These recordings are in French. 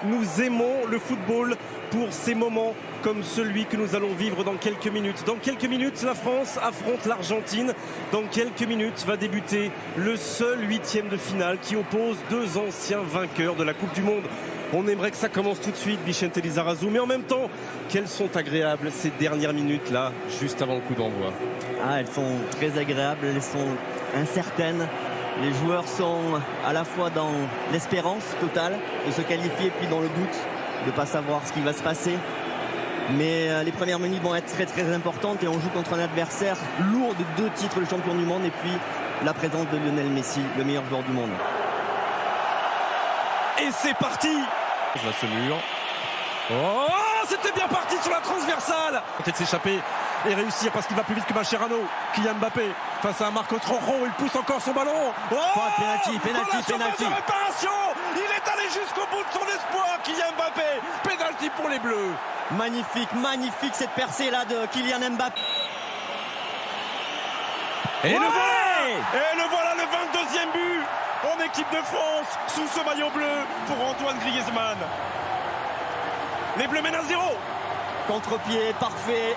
Nous aimons le football pour ces moments comme celui que nous allons vivre dans quelques minutes. Dans quelques minutes, la France affronte l'Argentine. Dans quelques minutes va débuter le seul huitième de finale qui oppose deux anciens vainqueurs de la Coupe du Monde. On aimerait que ça commence tout de suite, Vicente Lizarazu, mais en même temps, quelles sont agréables ces dernières minutes-là, juste avant le coup d'envoi. Elles sont très agréables, elles sont incertaines. Les joueurs sont à la fois dans l'espérance totale de se qualifier, puis dans le doute de ne pas savoir ce qui va se passer. Mais les premières minutes vont être très très importantes et on joue contre un adversaire lourd de 2 titres de champion du monde et puis la présence de Lionel Messi, le meilleur joueur du monde. Et c'est parti! Là, ce mur. Oh, c'était bien parti sur la transversale! Peut-être s'échapper et réussir parce qu'il va plus vite que Mascherano. Kylian Mbappé face à Marcos Rojo, il pousse encore son ballon. Oh, penalty. Réparation, il est allé jusqu'au bout de son espoir, Kylian Mbappé. Penalty pour les Bleus. Magnifique cette percée là de Kylian Mbappé. Et le voilà le 22e but en équipe de France sous ce maillot bleu pour Antoine Griezmann. Les Bleus mènent à 0. Contre-pied parfait.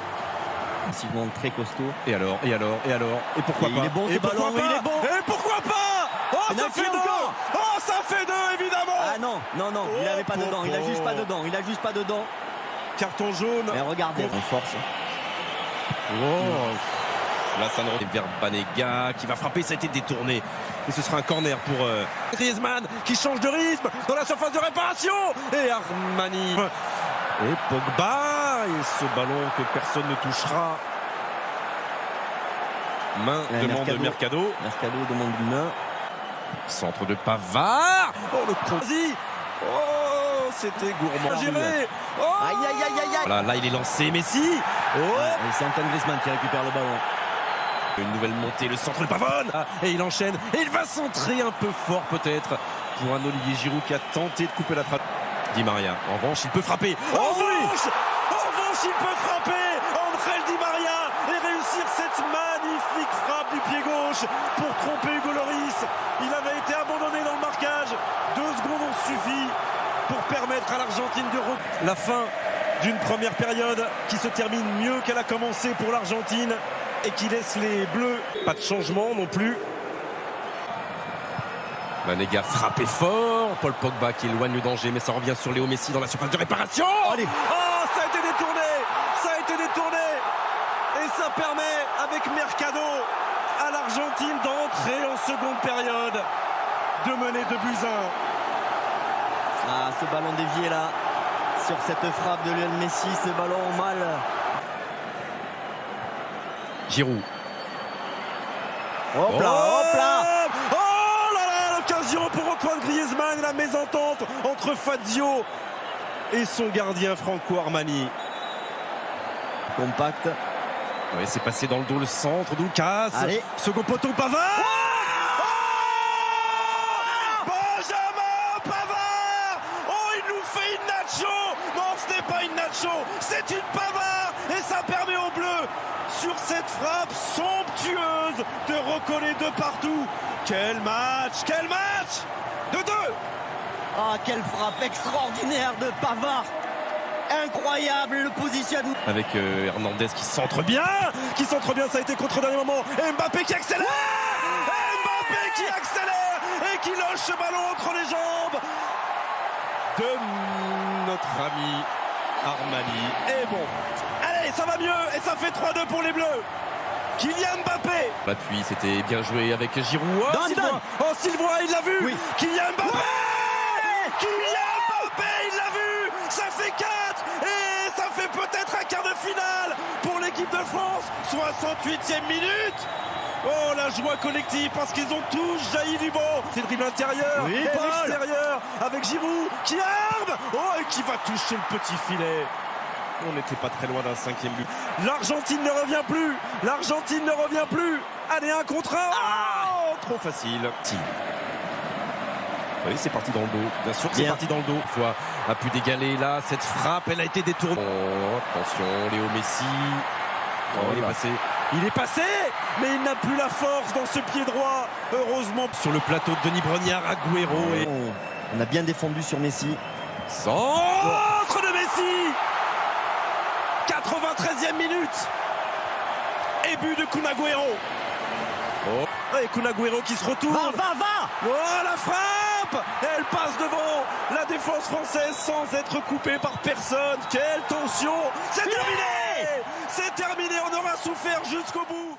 Très costaud. Et alors et pourquoi pas? Il est bon ce ballon, il est bon. Et pourquoi pas? Oh, ça fait 2. Oh, ça fait 2 évidemment. Ah non, il n'avait pas dedans, il a juste pas dedans, Carton jaune. Mais regardez, on force. Là, ça ne vers Banega qui va frapper, ça a été détourné. Et ce sera un corner pour Griezmann qui change de rythme dans la surface de réparation. Et Armani. Et Pogba. Et ce ballon que personne ne touchera. Main demande Mercado. Mercado demande une main. Centre de Pavard. Oh, le croisi. Oh, c'était gourmand. Géré. Oh, aïe. Là, il est lancé. Messi. Oh. Et c'est Antoine Griezmann qui récupère le ballon. Une nouvelle montée, le centre de Pavone. Et il enchaîne. Et il va centrer un peu fort peut-être pour un Olivier Giroud qui a tenté de couper la trappe. Di Maria. En revanche, il peut frapper. En revanche, il peut frapper. Angel Di Maria et réussir cette magnifique frappe du pied gauche pour tromper Hugo Lloris. Il avait été abandonné dans le marquage. 2 secondes ont suffi pour permettre à l'Argentine de la fin d'une première période qui se termine mieux qu'elle a commencé pour l'Argentine et qui laisse les Bleus. Pas de changement non plus. Banega frappé fort. Paul Pogba qui éloigne le danger, mais ça revient sur Léo Messi dans la surface de réparation. Allez. Oh, ça a été détourné. Et ça permet, avec Mercado, à l'Argentine d'entrer en seconde période, de mener 2 buts 1. Ce ballon dévié là, sur cette frappe de Lionel Messi, ce ballon mal. Giroud. Hop là. Oh là là, l'occasion pour Antoine Griezmann, la mésentente entre Fazio et son gardien Franco Armani. Compact. Oui, c'est passé dans le dos, le centre d'Oucas. Allez. Second poteau, Pavard. Benjamin Pavard. Oh, il nous fait une nacho. Non, ce n'est pas une nacho, c'est une Pavard. Et ça permet aux Bleus, sur cette frappe somptueuse, de recoller de partout. Quel match 2-2. Quelle frappe extraordinaire de Pavard. Incroyable le positionnement. Avec Hernandez qui centre bien, ça a été contre au dernier moment. Et Mbappé qui accélère. Et qui loge ce ballon entre les jambes de notre ami Armani. Et bon, allez, ça va mieux et ça fait 3-2 pour les Bleus. Kylian Mbappé. L'appui, c'était bien joué avec Giroud. Sylvain, il l'a vu. Oui. Kylian Mbappé. Il l'a vu. Ça fait 4 et ça fait peut-être un quart de finale pour l'équipe de France. 68e minute. Oh, la joie collective parce qu'ils ont tous jailli du banc. C'est le dribble intérieur et l'extérieur avec Giroud qui arme. Oh, et qui va toucher le petit filet. On n'était pas très loin d'un 5e but. L'Argentine ne revient plus. Allez, 1 contre 1. Oh, trop facile. Oui, c'est parti dans le dos. Bien sûr que c'est parti dans le dos. Fois a pu d'égaler là. Cette frappe, elle a été détournée. Oh, attention, Léo Messi. Il est passé, mais il n'a plus la force dans ce pied droit. Heureusement, sur le plateau de Denis Brognard, Agüero. On a bien défendu sur Messi. Centre de Messi. 93e minute. Et but de Kun Agüero. Oh, et Kun Agüero qui se retourne. Va. Oh, la frappe. Elle passe devant la défense française sans être coupée par personne. Quelle tension. C'est terminé. C'est terminé, on aura souffert jusqu'au bout.